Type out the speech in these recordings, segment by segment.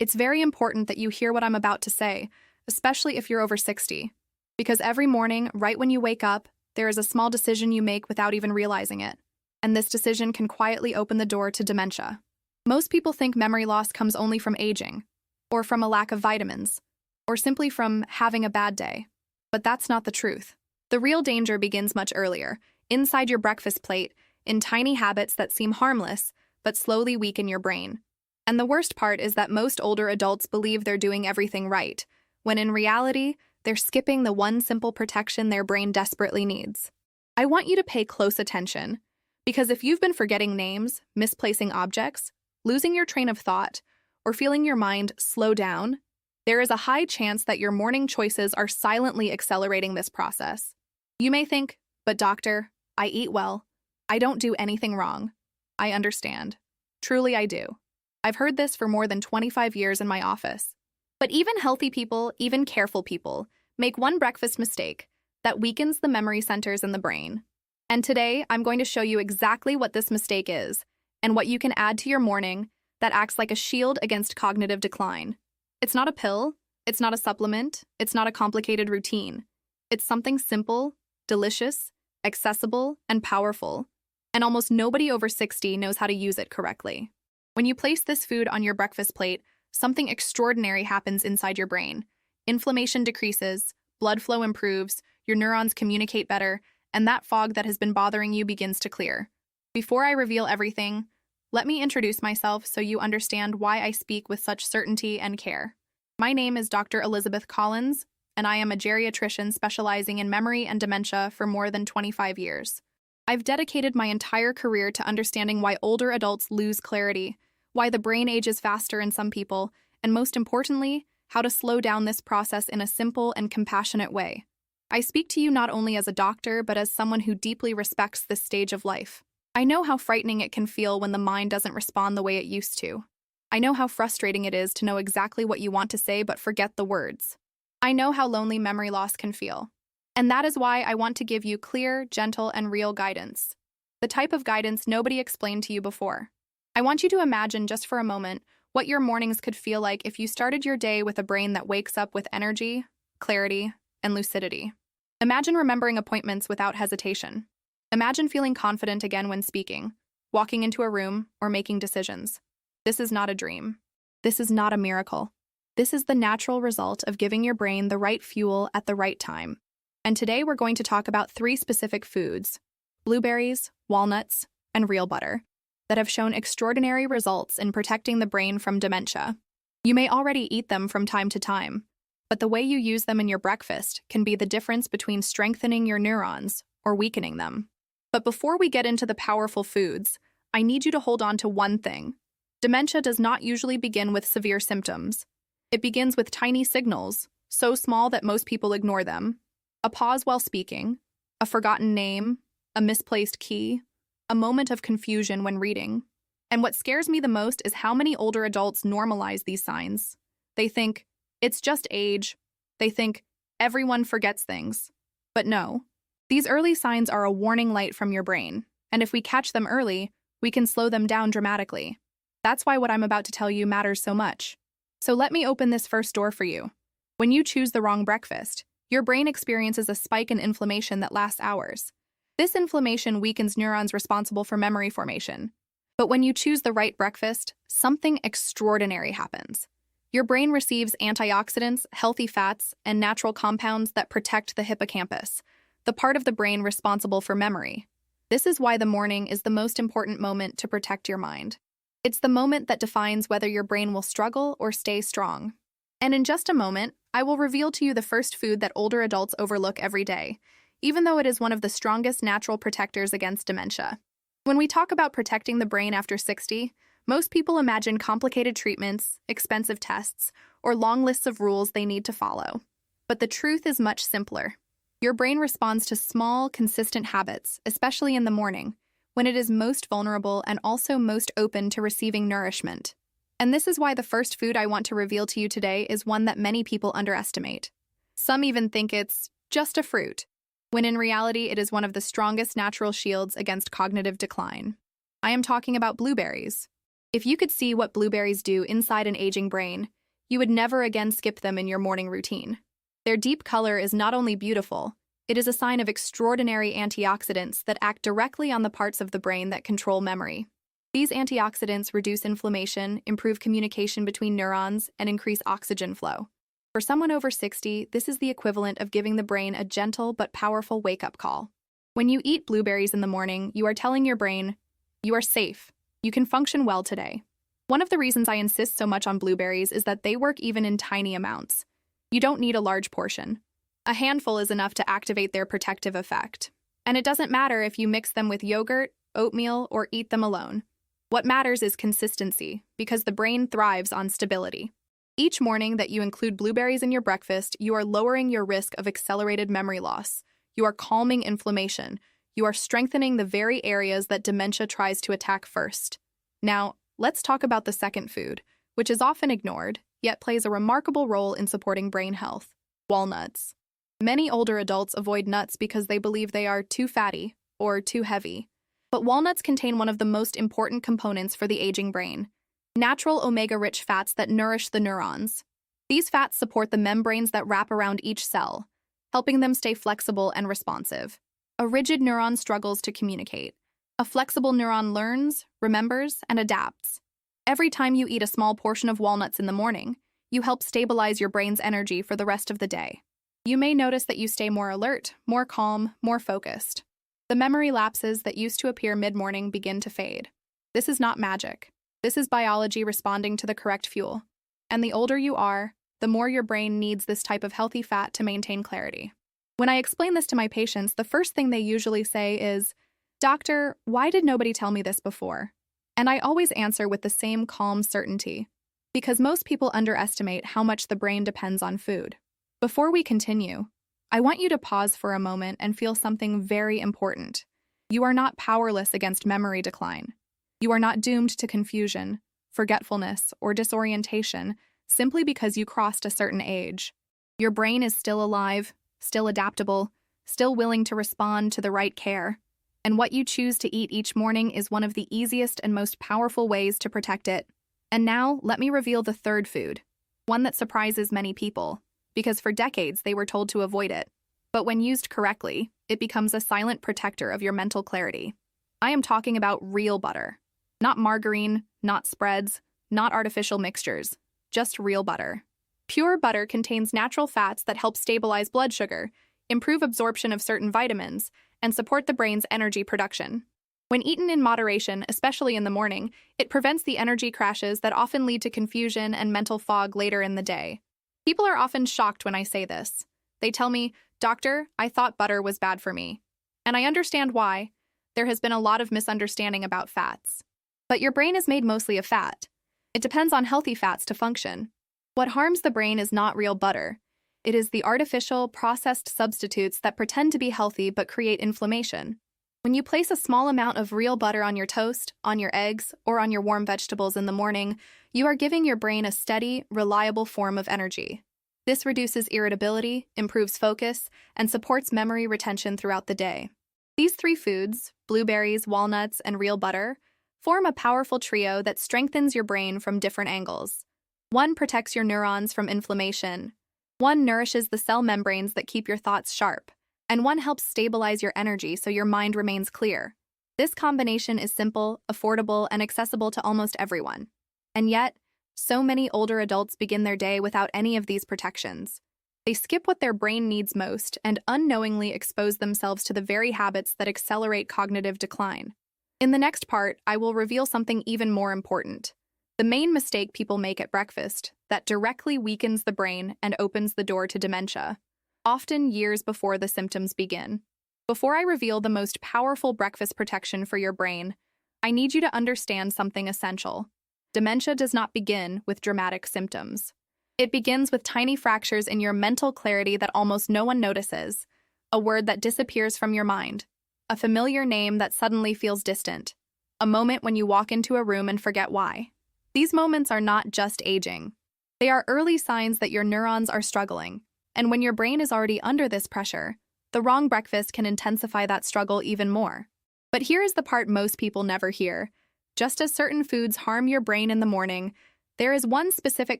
It's very important that you hear what I'm about to say, especially if you're over 60. Because every morning, right when you wake up, there is a small decision you make without even realizing it. And this decision can quietly open the door to dementia. Most people think memory loss comes only from aging, or from a lack of vitamins, or simply from having a bad day. But that's not the truth. The real danger begins much earlier, inside your breakfast plate, in tiny habits that seem harmless, but slowly weaken your brain. And the worst part is that most older adults believe they're doing everything right, when in reality, they're skipping the one simple protection their brain desperately needs. I want you to pay close attention, because if you've been forgetting names, misplacing objects, losing your train of thought, or feeling your mind slow down, there is a high chance that your morning choices are silently accelerating this process. You may think, but doctor, I eat well. I don't do anything wrong. I understand. Truly I do. I've heard this for more than 25 years in my office. But even healthy people, even careful people, make one breakfast mistake that weakens the memory centers in the brain. And today, I'm going to show you exactly what this mistake is and what you can add to your morning that acts like a shield against cognitive decline. It's not a pill, it's not a supplement, it's not a complicated routine. It's something simple, delicious, accessible, and powerful. And almost nobody over 60 knows how to use it correctly. When you place this food on your breakfast plate, something extraordinary happens inside your brain. Inflammation decreases, blood flow improves, your neurons communicate better, and that fog that has been bothering you begins to clear. Before I reveal everything, let me introduce myself so you understand why I speak with such certainty and care. My name is Dr. Elizabeth Collins, and I am a geriatrician specializing in memory and dementia for more than 25 years. I've dedicated my entire career to understanding why older adults lose clarity, why the brain ages faster in some people, and most importantly, how to slow down this process in a simple and compassionate way. I speak to you not only as a doctor, but as someone who deeply respects this stage of life. I know how frightening it can feel when the mind doesn't respond the way it used to. I know how frustrating it is to know exactly what you want to say but forget the words. I know how lonely memory loss can feel. And that is why I want to give you clear, gentle, and real guidance. The type of guidance nobody explained to you before. I want you to imagine just for a moment what your mornings could feel like if you started your day with a brain that wakes up with energy, clarity, and lucidity. Imagine remembering appointments without hesitation. Imagine feeling confident again when speaking, walking into a room, or making decisions. This is not a dream. This is not a miracle. This is the natural result of giving your brain the right fuel at the right time. And today we're going to talk about 3 specific foods, blueberries, walnuts, and real butter, that have shown extraordinary results in protecting the brain from dementia. You may already eat them from time to time, but the way you use them in your breakfast can be the difference between strengthening your neurons or weakening them. But before we get into the powerful foods, I need you to hold on to one thing. Dementia does not usually begin with severe symptoms. It begins with tiny signals, so small that most people ignore them. A pause while speaking, a forgotten name, a misplaced key, a moment of confusion when reading. And what scares me the most is how many older adults normalize these signs. They think, it's just age. They think, everyone forgets things. But no, these early signs are a warning light from your brain, and if we catch them early, we can slow them down dramatically. That's why what I'm about to tell you matters so much. So let me open this first door for you. When you choose the wrong breakfast, your brain experiences a spike in inflammation that lasts hours. This inflammation weakens neurons responsible for memory formation. But when you choose the right breakfast, something extraordinary happens. Your brain receives antioxidants, healthy fats, and natural compounds that protect the hippocampus, the part of the brain responsible for memory. This is why the morning is the most important moment to protect your mind. It's the moment that defines whether your brain will struggle or stay strong. And in just a moment, I will reveal to you the first food that older adults overlook every day, even though it is one of the strongest natural protectors against dementia. When we talk about protecting the brain after 60, most people imagine complicated treatments, expensive tests, or long lists of rules they need to follow. But the truth is much simpler. Your brain responds to small, consistent habits, especially in the morning, when it is most vulnerable and also most open to receiving nourishment. And this is why the first food I want to reveal to you today is one that many people underestimate. Some even think it's just a fruit, when in reality it is one of the strongest natural shields against cognitive decline. I am talking about blueberries. If you could see what blueberries do inside an aging brain, you would never again skip them in your morning routine. Their deep color is not only beautiful, it is a sign of extraordinary antioxidants that act directly on the parts of the brain that control memory. These antioxidants reduce inflammation, improve communication between neurons, and increase oxygen flow. For someone over 60, this is the equivalent of giving the brain a gentle but powerful wake-up call. When you eat blueberries in the morning, you are telling your brain, you are safe. You can function well today. One of the reasons I insist so much on blueberries is that they work even in tiny amounts. You don't need a large portion. A handful is enough to activate their protective effect. And it doesn't matter if you mix them with yogurt, oatmeal, or eat them alone. What matters is consistency, because the brain thrives on stability. Each morning that you include blueberries in your breakfast, you are lowering your risk of accelerated memory loss. You are calming inflammation. You are strengthening the very areas that dementia tries to attack first. Now, let's talk about the second food, which is often ignored, yet plays a remarkable role in supporting brain health: walnuts. Many older adults avoid nuts because they believe they are too fatty or too heavy. But walnuts contain one of the most important components for the aging brain: natural omega-rich fats that nourish the neurons. These fats support the membranes that wrap around each cell, helping them stay flexible and responsive. A rigid neuron struggles to communicate. A flexible neuron learns, remembers, and adapts. Every time you eat a small portion of walnuts in the morning, you help stabilize your brain's energy for the rest of the day. You may notice that you stay more alert, more calm, more focused. The memory lapses that used to appear mid-morning begin to fade. This is not magic. This is biology responding to the correct fuel. And the older you are, the more your brain needs this type of healthy fat to maintain clarity. When I explain this to my patients, the first thing they usually say is, "Doctor, why did nobody tell me this before?" And I always answer with the same calm certainty, because most people underestimate how much the brain depends on food. Before we continue, I want you to pause for a moment and feel something very important. You are not powerless against memory decline. You are not doomed to confusion, forgetfulness, or disorientation simply because you crossed a certain age. Your brain is still alive, still adaptable, still willing to respond to the right care. And what you choose to eat each morning is one of the easiest and most powerful ways to protect it. And now, let me reveal the third food, one that surprises many people, because for decades they were told to avoid it. But when used correctly, it becomes a silent protector of your mental clarity. I am talking about real butter. Not margarine, not spreads, not artificial mixtures, just real butter. Pure butter contains natural fats that help stabilize blood sugar, improve absorption of certain vitamins, and support the brain's energy production. When eaten in moderation, especially in the morning, it prevents the energy crashes that often lead to confusion and mental fog later in the day. People are often shocked when I say this. They tell me, "Doctor, I thought butter was bad for me." And I understand why. There has been a lot of misunderstanding about fats. But your brain is made mostly of fat. It depends on healthy fats to function. What harms the brain is not real butter. It is the artificial, processed substitutes that pretend to be healthy but create inflammation. When you place a small amount of real butter on your toast, on your eggs, or on your warm vegetables in the morning, you are giving your brain a steady, reliable form of energy. This reduces irritability, improves focus, and supports memory retention throughout the day. These three foods, blueberries, walnuts, and real butter, form a powerful trio that strengthens your brain from different angles. One protects your neurons from inflammation. One nourishes the cell membranes that keep your thoughts sharp. And one helps stabilize your energy so your mind remains clear. This combination is simple, affordable, and accessible to almost everyone. And yet, so many older adults begin their day without any of these protections. They skip what their brain needs most and unknowingly expose themselves to the very habits that accelerate cognitive decline. In the next part, I will reveal something even more important: the main mistake people make at breakfast that directly weakens the brain and opens the door to dementia, often years before the symptoms begin. Before I reveal the most powerful breakfast protection for your brain, I need you to understand something essential. Dementia does not begin with dramatic symptoms. It begins with tiny fractures in your mental clarity that almost no one notices, a word that disappears from your mind, a familiar name that suddenly feels distant, a moment when you walk into a room and forget why. These moments are not just aging. They are early signs that your neurons are struggling, and when your brain is already under this pressure, the wrong breakfast can intensify that struggle even more. But here is the part most people never hear. Just as certain foods harm your brain in the morning, there is one specific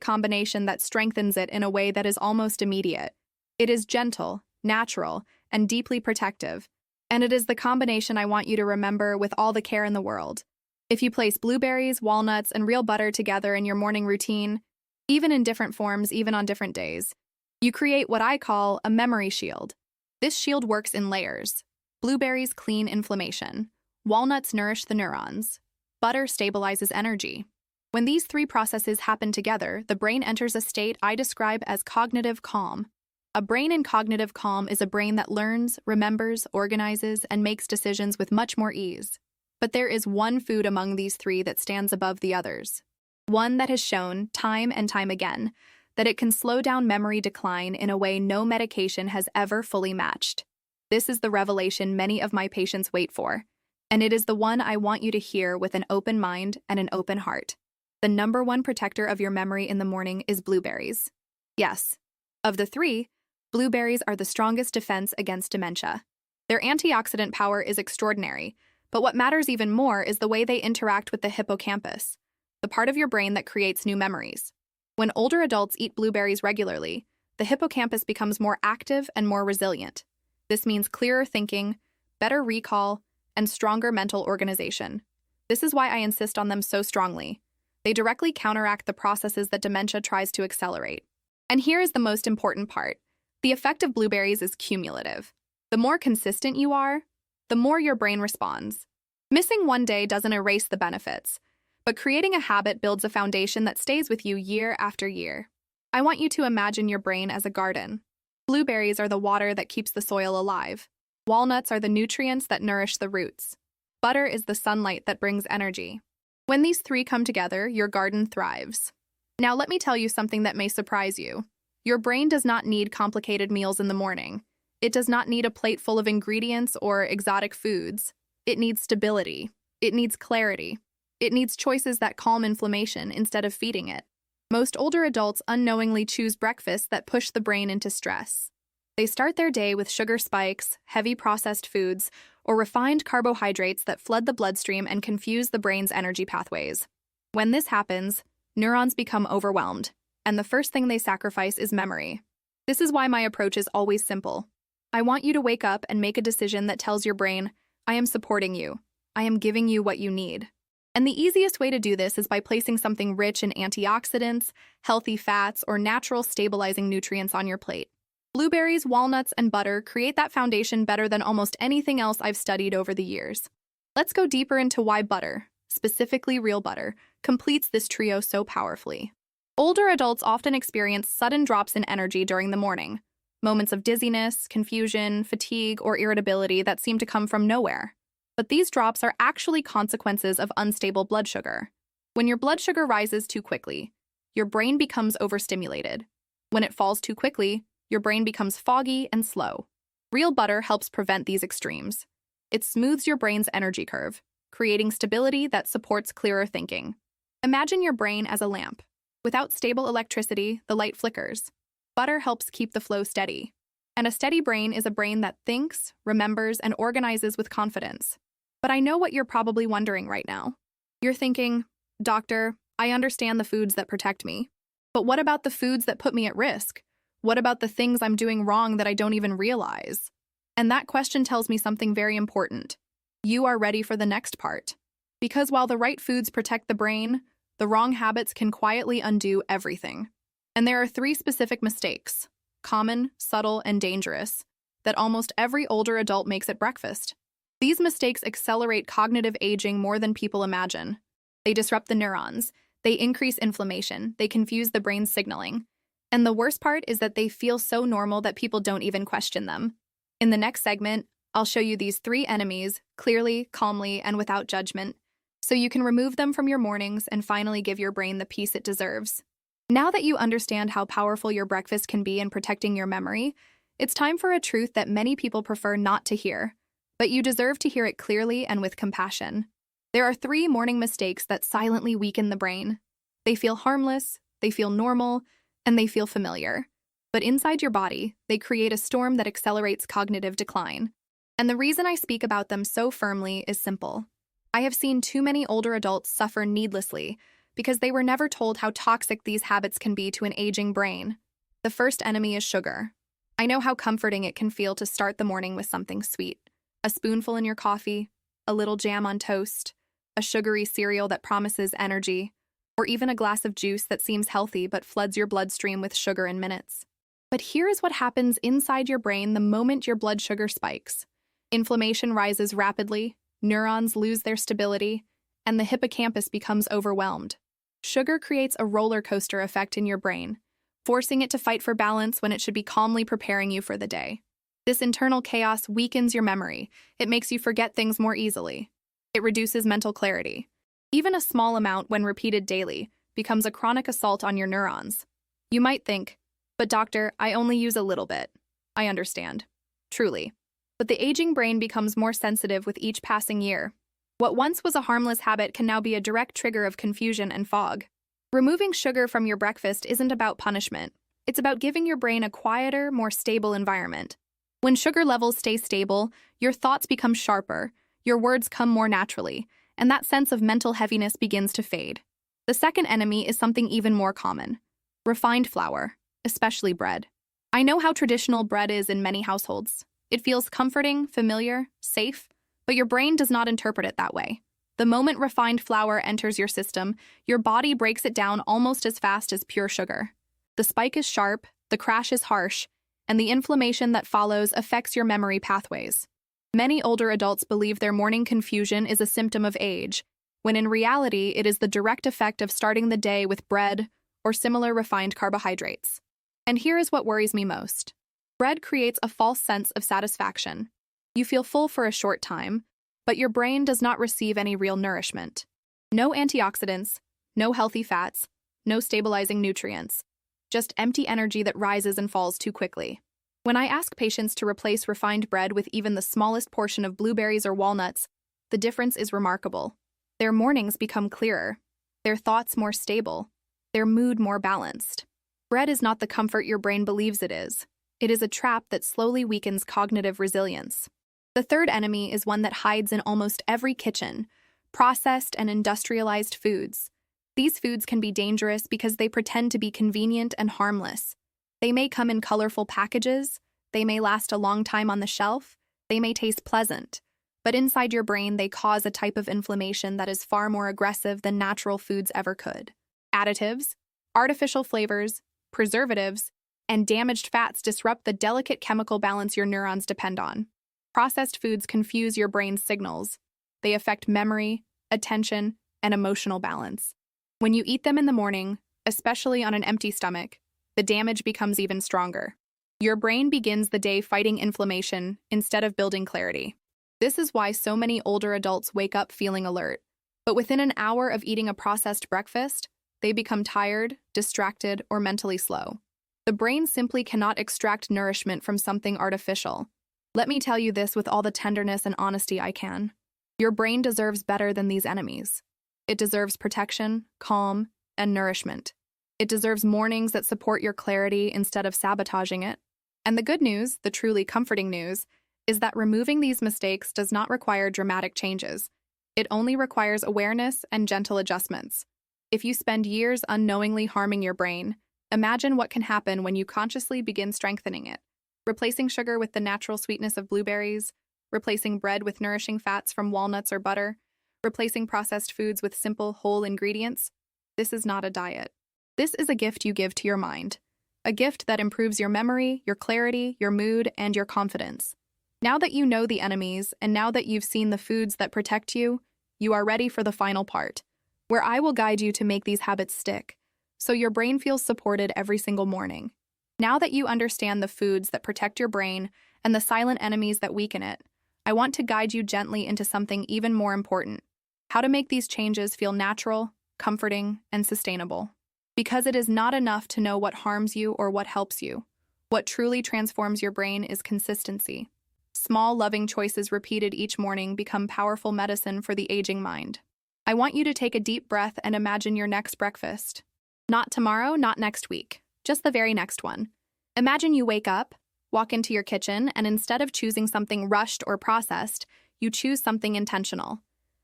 combination that strengthens it in a way that is almost immediate. It is gentle, natural, and deeply protective. And it is the combination I want you to remember with all the care in the world. If you place blueberries, walnuts, and real butter together in your morning routine, even in different forms, even on different days, you create what I call a memory shield. This shield works in layers. Blueberries clean inflammation. Walnuts nourish the neurons. Butter stabilizes energy. When these three processes happen together, the brain enters a state I describe as cognitive calm. A brain in cognitive calm is a brain that learns, remembers, organizes, and makes decisions with much more ease. But there is one food among these three that stands above the others. One that has shown, time and time again, that it can slow down memory decline in a way no medication has ever fully matched. This is the revelation many of my patients wait for, and it is the one I want you to hear with an open mind and an open heart. The number one protector of your memory in the morning is blueberries. Yes, of the three, blueberries are the strongest defense against dementia. Their antioxidant power is extraordinary, but what matters even more is the way they interact with the hippocampus, the part of your brain that creates new memories. When older adults eat blueberries regularly, the hippocampus becomes more active and more resilient. This means clearer thinking, better recall, and stronger mental organization. This is why I insist on them so strongly. They directly counteract the processes that dementia tries to accelerate. And here is the most important part. The effect of blueberries is cumulative. The more consistent you are, the more your brain responds. Missing one day doesn't erase the benefits, but creating a habit builds a foundation that stays with you year after year. I want you to imagine your brain as a garden. Blueberries are the water that keeps the soil alive. Walnuts are the nutrients that nourish the roots. Butter is the sunlight that brings energy. When these three come together, your garden thrives. Now let me tell you something that may surprise you. Your brain does not need complicated meals in the morning. It does not need a plate full of ingredients or exotic foods. It needs stability. It needs clarity. It needs choices that calm inflammation instead of feeding it. Most older adults unknowingly choose breakfasts that push the brain into stress. They start their day with sugar spikes, heavy processed foods, or refined carbohydrates that flood the bloodstream and confuse the brain's energy pathways. When this happens, neurons become overwhelmed, and the first thing they sacrifice is memory. This is why my approach is always simple. I want you to wake up and make a decision that tells your brain, I am supporting you. I am giving you what you need. And the easiest way to do this is by placing something rich in antioxidants, healthy fats, or natural stabilizing nutrients on your plate. Blueberries, walnuts, and butter create that foundation better than almost anything else I've studied over the years. Let's go deeper into why butter, specifically real butter, completes this trio so powerfully. Older adults often experience sudden drops in energy during the morning, moments of dizziness, confusion, fatigue, or irritability that seem to come from nowhere. But these drops are actually consequences of unstable blood sugar. When your blood sugar rises too quickly, your brain becomes overstimulated. When it falls too quickly, your brain becomes foggy and slow. Real butter helps prevent these extremes. It smooths your brain's energy curve, creating stability that supports clearer thinking. Imagine your brain as a lamp. Without stable electricity, the light flickers. Butter helps keep the flow steady. And a steady brain is a brain that thinks, remembers, and organizes with confidence. But I know what you're probably wondering right now. You're thinking, Doctor, I understand the foods that protect me. But what about the foods that put me at risk? What about the things I'm doing wrong that I don't even realize? And that question tells me something very important. You are ready for the next part. Because while the right foods protect the brain, the wrong habits can quietly undo everything. And there are three specific mistakes, common, subtle, and dangerous, that almost every older adult makes at breakfast. These mistakes accelerate cognitive aging more than people imagine. They disrupt the neurons, they increase inflammation, they confuse the brain's signaling. And the worst part is that they feel so normal that people don't even question them. In the next segment, I'll show you these three enemies, clearly, calmly, and without judgment, so you can remove them from your mornings and finally give your brain the peace it deserves. Now that you understand how powerful your breakfast can be in protecting your memory, it's time for a truth that many people prefer not to hear, but you deserve to hear it clearly and with compassion. There are three morning mistakes that silently weaken the brain. They feel harmless, they feel normal, and they feel familiar. But inside your body, they create a storm that accelerates cognitive decline. And the reason I speak about them so firmly is simple. I have seen too many older adults suffer needlessly because they were never told how toxic these habits can be to an aging brain. The first enemy is sugar. I know how comforting it can feel to start the morning with something sweet. A spoonful in your coffee, a little jam on toast, a sugary cereal that promises energy, or even a glass of juice that seems healthy but floods your bloodstream with sugar in minutes. But here is what happens inside your brain the moment your blood sugar spikes. Inflammation rises rapidly, neurons lose their stability, and the hippocampus becomes overwhelmed. Sugar creates a roller coaster effect in your brain, forcing it to fight for balance when it should be calmly preparing you for the day. This internal chaos weakens your memory. It makes you forget things more easily. It reduces mental clarity. Even a small amount, when repeated daily, becomes a chronic assault on your neurons. You might think, "But doctor, I only use a little bit." I understand. Truly. But the aging brain becomes more sensitive with each passing year. What once was a harmless habit can now be a direct trigger of confusion and fog. Removing sugar from your breakfast isn't about punishment. It's about giving your brain a quieter, more stable environment. When sugar levels stay stable, your thoughts become sharper, your words come more naturally, and that sense of mental heaviness begins to fade. The second enemy is something even more common: refined flour, especially bread. I know how traditional bread is in many households. It feels comforting, familiar, safe, but your brain does not interpret it that way. The moment refined flour enters your system, your body breaks it down almost as fast as pure sugar. The spike is sharp, the crash is harsh, and the inflammation that follows affects your memory pathways. Many older adults believe their morning confusion is a symptom of age, when in reality it is the direct effect of starting the day with bread or similar refined carbohydrates. And here is what worries me most. Bread creates a false sense of satisfaction. You feel full for a short time, but your brain does not receive any real nourishment. No antioxidants, no healthy fats, no stabilizing nutrients. Just empty energy that rises and falls too quickly. When I ask patients to replace refined bread with even the smallest portion of blueberries or walnuts, the difference is remarkable. Their mornings become clearer, their thoughts more stable, their mood more balanced. Bread is not the comfort your brain believes it is. It is a trap that slowly weakens cognitive resilience. The third enemy is one that hides in almost every kitchen: processed and industrialized foods. These foods can be dangerous because they pretend to be convenient and harmless. They may come in colorful packages, they may last a long time on the shelf, they may taste pleasant, but inside your brain they cause a type of inflammation that is far more aggressive than natural foods ever could. Additives, artificial flavors, preservatives, and damaged fats disrupt the delicate chemical balance your neurons depend on. Processed foods confuse your brain's signals. They affect memory, attention, and emotional balance. When you eat them in the morning, especially on an empty stomach, the damage becomes even stronger. Your brain begins the day fighting inflammation instead of building clarity. This is why so many older adults wake up feeling alert, but within an hour of eating a processed breakfast, they become tired, distracted, or mentally slow. The brain simply cannot extract nourishment from something artificial. Let me tell you this with all the tenderness and honesty I can. Your brain deserves better than these enemies. It deserves protection, calm, and nourishment. It deserves mornings that support your clarity instead of sabotaging it. And the good news, the truly comforting news, is that removing these mistakes does not require dramatic changes. It only requires awareness and gentle adjustments. If you spend years unknowingly harming your brain, imagine what can happen when you consciously begin strengthening it. Replacing sugar with the natural sweetness of blueberries, replacing bread with nourishing fats from walnuts or butter, replacing processed foods with simple, whole ingredients. This is not a diet. This is a gift you give to your mind. A gift that improves your memory, your clarity, your mood, and your confidence. Now that you know the enemies, and now that you've seen the foods that protect you, you are ready for the final part, where I will guide you to make these habits stick, so your brain feels supported every single morning. Now that you understand the foods that protect your brain and the silent enemies that weaken it, I want to guide you gently into something even more important: how to make these changes feel natural, comforting, and sustainable. Because it is not enough to know what harms you or what helps you. What truly transforms your brain is consistency. Small, loving choices repeated each morning become powerful medicine for the aging mind. I want you to take a deep breath and imagine your next breakfast. Not tomorrow, not next week, just the very next one. Imagine you wake up, walk into your kitchen, and instead of choosing something rushed or processed, you choose something intentional.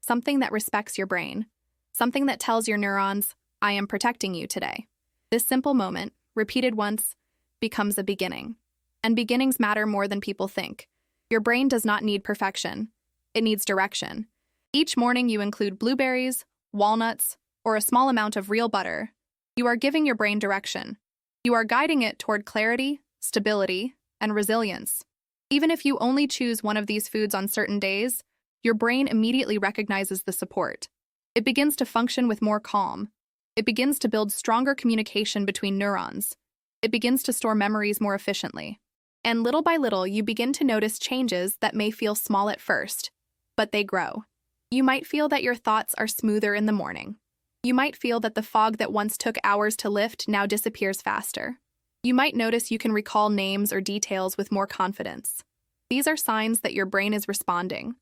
something that respects your brain, something that tells your neurons, I am protecting you today. This simple moment, repeated once, becomes a beginning. And beginnings matter more than people think. Your brain does not need perfection. It needs direction. Each morning you include blueberries, walnuts, or a small amount of real butter. You are giving your brain direction. You are guiding it toward clarity, stability, and resilience. Even if you only choose one of these foods on certain days, your brain immediately recognizes the support. It begins to function with more calm. It begins to build stronger communication between neurons. It begins to store memories more efficiently. And little by little, you begin to notice changes that may feel small at first, but they grow. You might feel that your thoughts are smoother in the morning. You might feel that the fog that once took hours to lift now disappears faster. You might notice you can recall names or details with more confidence. These are signs that your brain is responding.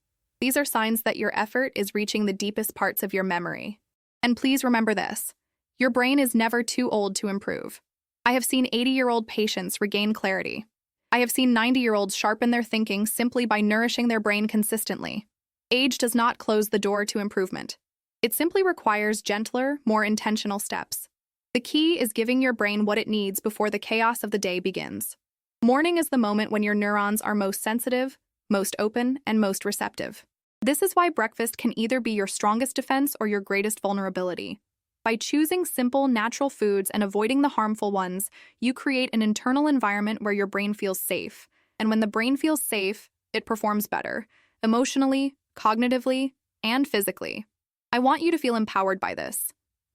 These are signs that your effort is reaching the deepest parts of your memory. And please remember this: your brain is never too old to improve. I have seen 80-year-old patients regain clarity. I have seen 90-year-olds sharpen their thinking simply by nourishing their brain consistently. Age does not close the door to improvement. It simply requires gentler, more intentional steps. The key is giving your brain what it needs before the chaos of the day begins. Morning is the moment when your neurons are most sensitive, most open, and most receptive. This is why breakfast can either be your strongest defense or your greatest vulnerability. By choosing simple, natural foods and avoiding the harmful ones, you create an internal environment where your brain feels safe. And when the brain feels safe, it performs better, emotionally, cognitively, and physically. I want you to feel empowered by this,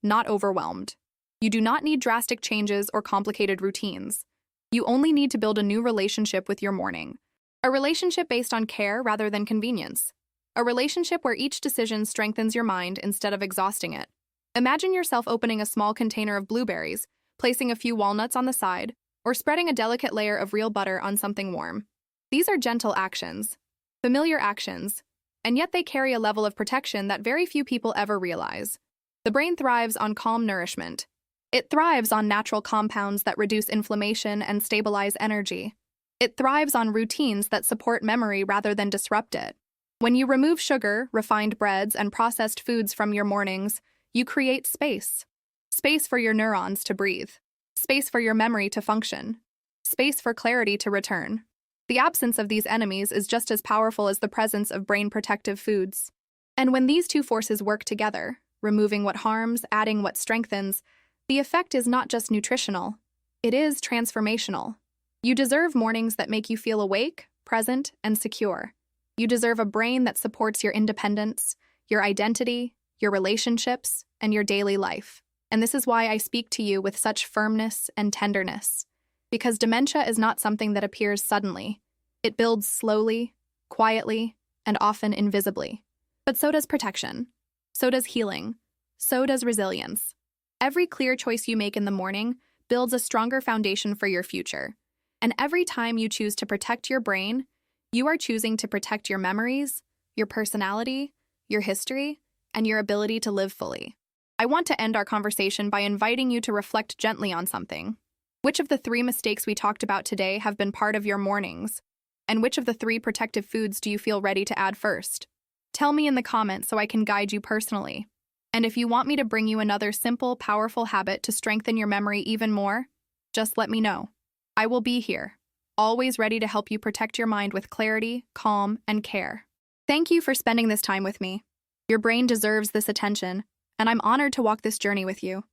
not overwhelmed. You do not need drastic changes or complicated routines. You only need to build a new relationship with your morning. A relationship based on care rather than convenience. A relationship where each decision strengthens your mind instead of exhausting it. Imagine yourself opening a small container of blueberries, placing a few walnuts on the side, or spreading a delicate layer of real butter on something warm. These are gentle actions, familiar actions, and yet they carry a level of protection that very few people ever realize. The brain thrives on calm nourishment. It thrives on natural compounds that reduce inflammation and stabilize energy. It thrives on routines that support memory rather than disrupt it. When you remove sugar, refined breads, and processed foods from your mornings, you create space. Space for your neurons to breathe. Space for your memory to function. Space for clarity to return. The absence of these enemies is just as powerful as the presence of brain-protective foods. And when these two forces work together, removing what harms, adding what strengthens, the effect is not just nutritional, it is transformational. You deserve mornings that make you feel awake, present, and secure. You deserve a brain that supports your independence, your identity, your relationships, and your daily life. And this is why I speak to you with such firmness and tenderness. Because dementia is not something that appears suddenly. It builds slowly, quietly, and often invisibly. But so does protection. So does healing. So does resilience. Every clear choice you make in the morning builds a stronger foundation for your future. And every time you choose to protect your brain, you are choosing to protect your memories, your personality, your history, and your ability to live fully. I want to end our conversation by inviting you to reflect gently on something. Which of the 3 mistakes we talked about today have been part of your mornings? And which of the 3 protective foods do you feel ready to add first? Tell me in the comments so I can guide you personally. And if you want me to bring you another simple, powerful habit to strengthen your memory even more, just let me know. I will be here, always ready to help you protect your mind with clarity, calm, and care. Thank you for spending this time with me. Your brain deserves this attention, and I'm honored to walk this journey with you.